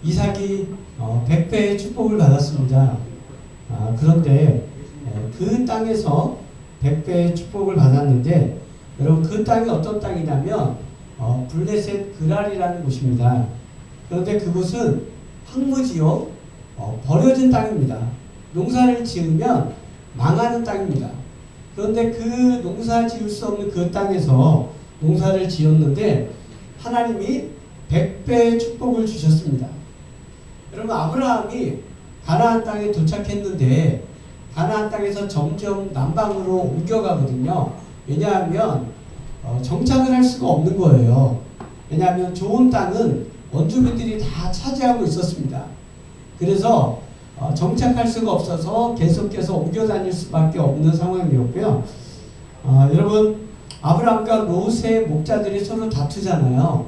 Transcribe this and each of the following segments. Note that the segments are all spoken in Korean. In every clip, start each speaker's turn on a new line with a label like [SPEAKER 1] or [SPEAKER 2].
[SPEAKER 1] 이삭이 100배의 축복을 받았습니다. 그런데 그 땅에서 100배의 축복을 받았는데, 여러분 그 땅이 어떤 땅이냐면 블레셋 그랄이라는 곳입니다. 그런데 그곳은 황무지요, 버려진 땅입니다. 농사를 지으면 망하는 땅입니다. 그런데 그 농사 지을 수 없는 그 땅에서 농사를 지었는데 하나님이 100배의 축복을 주셨습니다. 여러분, 아브라함이 가나안 땅에 도착했는데 가나안 땅에서 점점 남방으로 옮겨가거든요. 왜냐하면 정착을 할 수가 없는 거예요. 왜냐하면 좋은 땅은 원주민들이 다 차지하고 있었습니다. 그래서 정착할 수가 없어서 계속해서 옮겨 다닐 수밖에 없는 상황이었고요. 여러분, 아브라함과 롯의 목자들이 서로 다투잖아요.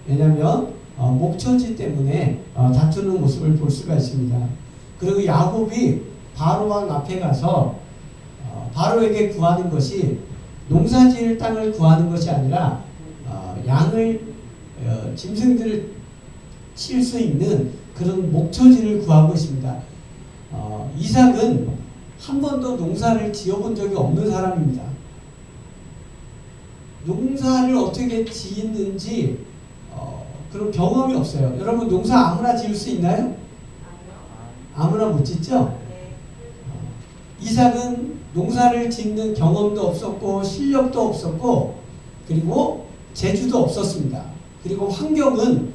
[SPEAKER 1] 왜냐하면 목초지 때문에 다투는 모습을 볼 수가 있습니다. 그리고 야곱이 바로왕 앞에 가서 바로에게 구하는 것이 농사지을 땅을 구하는 것이 아니라 양을 짐승들을 칠 수 있는 그런 목초지를 구하고 있습니다. 이삭은 한 번도 농사를 지어본 적이 없는 사람입니다. 농사를 어떻게 짓는지 그런 경험이 없어요. 여러분, 농사 아무나 지을 수 있나요? 아무나 못 짓죠? 이삭은 농사를 짓는 경험도 없었고 실력도 없었고 그리고 재주도 없었습니다. 그리고 환경은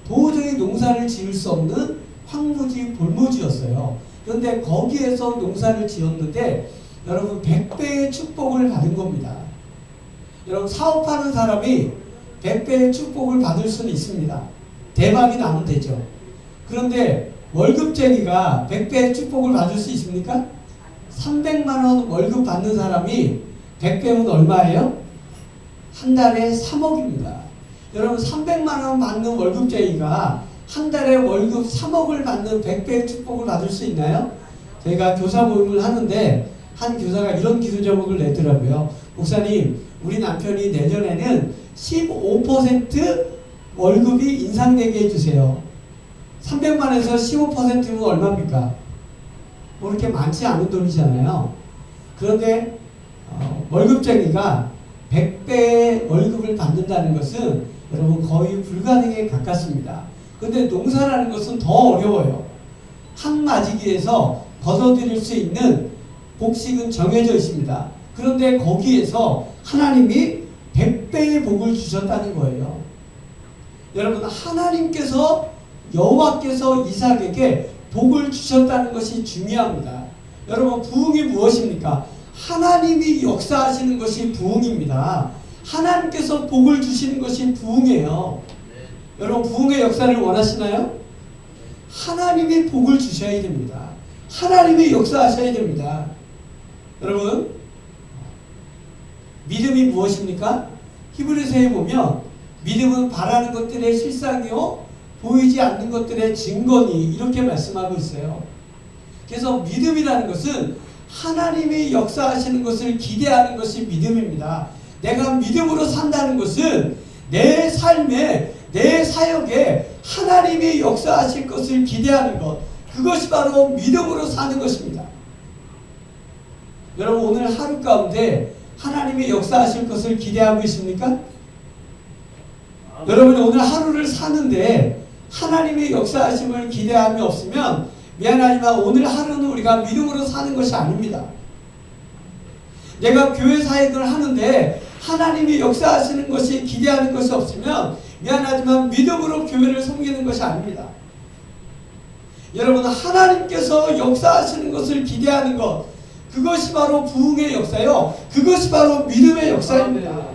[SPEAKER 1] 도저히 농사를 지을 수 없는 황무지 볼모지였어요. 그런데 거기에서 농사를 지었는데 여러분 100배의 축복을 받은 겁니다. 여러분, 사업하는 사람이 100배의 축복을 받을 수는 있습니다. 대박이 나면 되죠. 그런데 월급쟁이가 100배의 축복을 받을 수 있습니까? 300만원 월급 받는 사람이 100배면 얼마예요? 한 달에 3억입니다. 여러분, 300만원 받는 월급쟁이가 한 달에 월급 3억을 받는 100배의 축복을 받을 수 있나요? 저희가 교사 모임을 하는데 한 교사가 이런 기도 제목을 내더라고요. 목사님, 우리 남편이 내년에는 15% 월급이 인상되게 해주세요. 300만에서 15%면 얼마입니까? 뭐 그렇게 많지 않은 돈이잖아요. 그런데 월급쟁이가 100배의 월급을 받는다는 것은 여러분 거의 불가능에 가깝습니다. 그런데 농사라는 것은 더 어려워요. 한 마지기에서 거둬들일 수 있는 복식은 정해져 있습니다. 그런데 거기에서 하나님이 100배의 복을 주셨다는 거예요. 여러분, 하나님께서 여호와께서 이삭에게 복을 주셨다는 것이 중요합니다. 여러분, 부흥이 무엇입니까? 하나님이 역사하시는 것이 부흥입니다. 하나님께서 복을 주시는 것이 부흥이에요. 여러분, 부흥의 역사를 원하시나요? 하나님이 복을 주셔야 됩니다. 하나님이 역사하셔야 됩니다. 여러분, 믿음이 무엇입니까? 히브리서에 보면 믿음은 바라는 것들의 실상이요 보이지 않는 것들의 증거니, 이렇게 말씀하고 있어요. 그래서 믿음이라는 것은 하나님이 역사하시는 것을 기대하는 것이 믿음입니다. 내가 믿음으로 산다는 것은 내 삶에, 내 사역에 하나님이 역사하실 것을 기대하는 것, 그것이 바로 믿음으로 사는 것입니다. 여러분, 오늘 하루 가운데 하나님이 역사하실 것을 기대하고 있습니까? 여러분이 오늘 하루를 사는데 하나님의 역사하심을 기대함이 없으면 미안하지만 오늘 하루는 우리가 믿음으로 사는 것이 아닙니다. 내가 교회 사역을 하는데 하나님이 역사하시는 것이 기대하는 것이 없으면 미안하지만 믿음으로 교회를 섬기는 것이 아닙니다. 여러분, 하나님께서 역사하시는 것을 기대하는 것, 그것이 바로 부흥의 역사요, 그것이 바로 믿음의 역사입니다.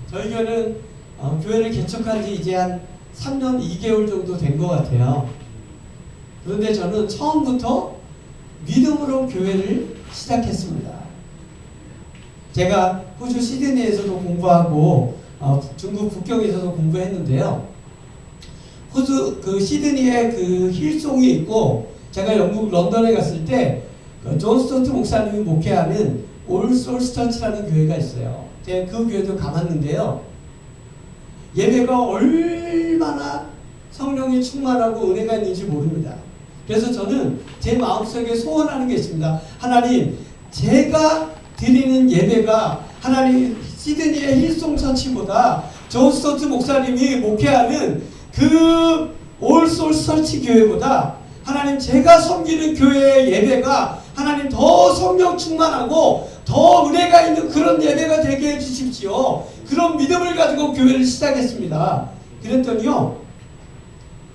[SPEAKER 1] 저희 교회는 교회를 개척한 지 이제 한 3년 2개월 정도 된 것 같아요. 그런데 저는 처음부터 믿음으로 교회를 시작했습니다. 제가 호주 시드니에서도 공부하고 중국 북경에서도 공부했는데요. 호주 그 시드니에 그 힐송이 있고, 제가 영국 런던에 갔을 때 존 스토트 목사님이 목회하는 올 솔스 처치라는 교회가 있어요. 제가 그 교회도 가봤는데요. 예배가 얼마나 성령이 충만하고 은혜가 있는지 모릅니다. 그래서 저는 제 마음속에 소원하는 게 있습니다. 하나님, 제가 드리는 예배가 하나님 시드니의 힐송 처치보다 존 스토트 목사님이 목회하는 그 올솔 설치 교회보다 하나님 제가 섬기는 교회의 예배가 하나님 더 성령 충만하고 더 은혜가 있는 그런 예배가 되게 해주십시오. 그런 믿음을 가지고 교회를 시작했습니다. 그랬더니요,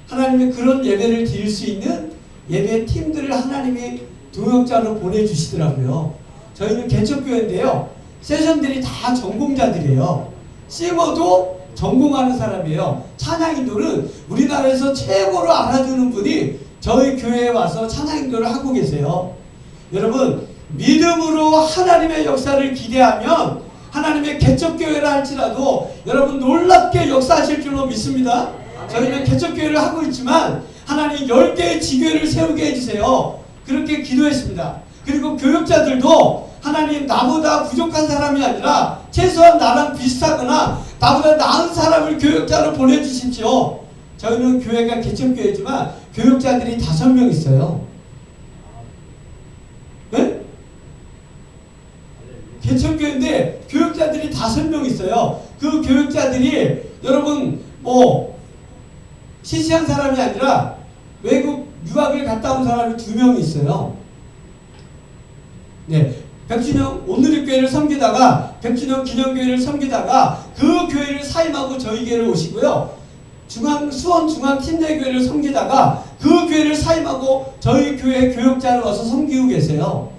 [SPEAKER 1] 하나님의 그런 예배를 드릴 수 있는 예배 팀들을 하나님이 동역자로 보내주시더라고요. 저희는 개척교회인데요, 세션들이 다 전공자들이에요. 싱어도 전공하는 사람이에요. 찬양인도는 우리나라에서 최고로 알아주는 분이 저희 교회에 와서 찬양인도를 하고 계세요. 여러분, 믿음으로 하나님의 역사를 기대하면 하나님의 개척교회라 할지라도 여러분 놀랍게 역사하실 줄로 믿습니다. 저희는 개척교회를 하고 있지만 하나님 10개의 지교회를 세우게 해주세요. 그렇게 기도했습니다. 그리고 교육자들도 하나님 나보다 부족한 사람이 아니라 최소한 나랑 비슷하거나 나보다 나은 사람을 교육자로 보내주십시오. 저희는 교회가 개척교회지만 교육자들이 5명 있어요. 네? 개척교회인데 교육자들이 5명 있어요. 그 교육자들이 여러분 시시한 사람이 아니라 외국 유학을 갔다 온 사람이 2명이 있어요. 네, 백준영 오늘의 교회를 섬기다가 백준영 기념교회를 섬기다가 그 교회를 사임하고 저희 교회를 오시고요. 수원 중앙팀내교회를 섬기다가 그 교회를 사임하고 저희 교회 교육자로 와서 섬기고 계세요.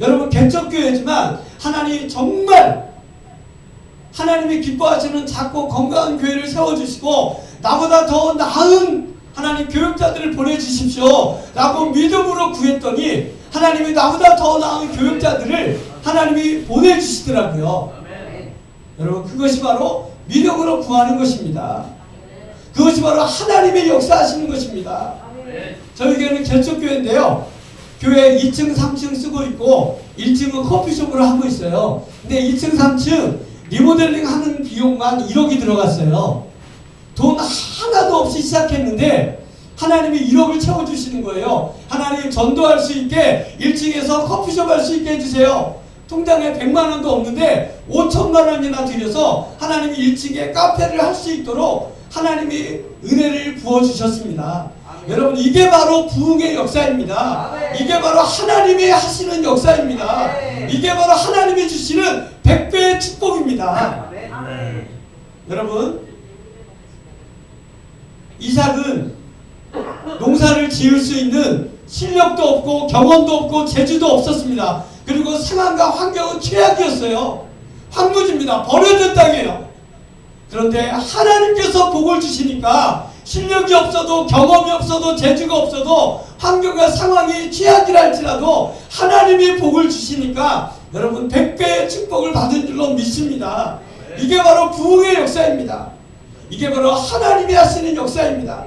[SPEAKER 1] 여러분, 개척교회지만 하나님 정말 하나님이 기뻐하시는 작고 건강한 교회를 세워주시고 나보다 더 나은 하나님 교육자들을 보내주십시오 라고 믿음으로 구했더니 하나님이 나보다 더 나은 교육자들을 하나님이 보내주시더라고요. 여러분, 그것이 바로 믿음으로 구하는 것입니다. 그것이 바로 하나님의 역사하시는 것입니다. 저희 교회는 개척교회인데요, 교회 2층 3층 쓰고 있고 1층은 커피숍으로 하고 있어요. 근데 2층 3층 리모델링 하는 비용만 1억이 들어갔어요. 돈 하나도 없이 시작했는데 하나님이 1억을 채워주시는 거예요. 하나님 전도할 수 있게 1층에서 커피숍 할 수 있게 해주세요. 통장에 100만 원도 없는데 5천만 원이나 들여서 하나님이 1층에 카페를 할 수 있도록 하나님이 은혜를 부어주셨습니다. 여러분, 이게 바로 부흥의 역사입니다. 이게 바로 하나님이 하시는 역사입니다. 이게 바로 하나님이 주시는 100배의 축복입니다. 여러분, 이삭은 농사를 지을 수 있는 실력도 없고 경험도 없고 재주도 없었습니다. 그리고 상황과 환경은 최악이었어요. 황무지입니다. 버려진 땅이에요. 그런데 하나님께서 복을 주시니까 실력이 없어도 경험이 없어도 재주가 없어도 환경과 상황이 최악이라 할지라도 하나님이 복을 주시니까 여러분 100배의 축복을 받은 줄로 믿습니다. 이게 바로 부흥의 역사입니다. 이게 바로 하나님이 하시는 역사입니다.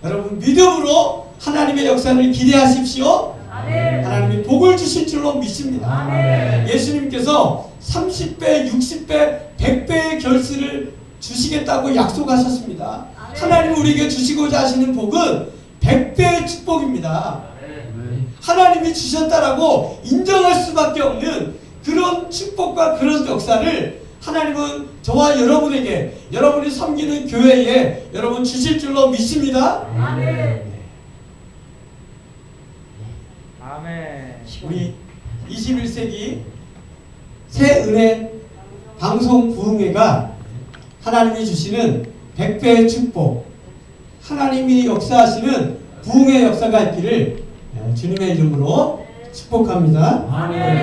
[SPEAKER 1] 여러분, 믿음으로 하나님의 역사를 기대하십시오. 하나님이 복을 주실 줄로 믿습니다. 예수님께서 30배, 60배, 100배의 결실을 주시겠다고 약속하셨습니다. 하나님 우리에게 주시고자 하시는 복은 100배의 축복입니다. 하나님이 주셨다라고 인정할 수밖에 없는 그런 축복과 그런 역사를 하나님은 저와 여러분에게, 여러분이 섬기는 교회에 여러분 주실 줄로 믿습니다.
[SPEAKER 2] 아멘.
[SPEAKER 1] 우리 21세기 새 은혜 방송 부흥회가 하나님이 주시는 100배의 축복, 하나님이 역사하시는 부흥의 역사가 있기를 주님의 이름으로 축복합니다.
[SPEAKER 2] 아멘.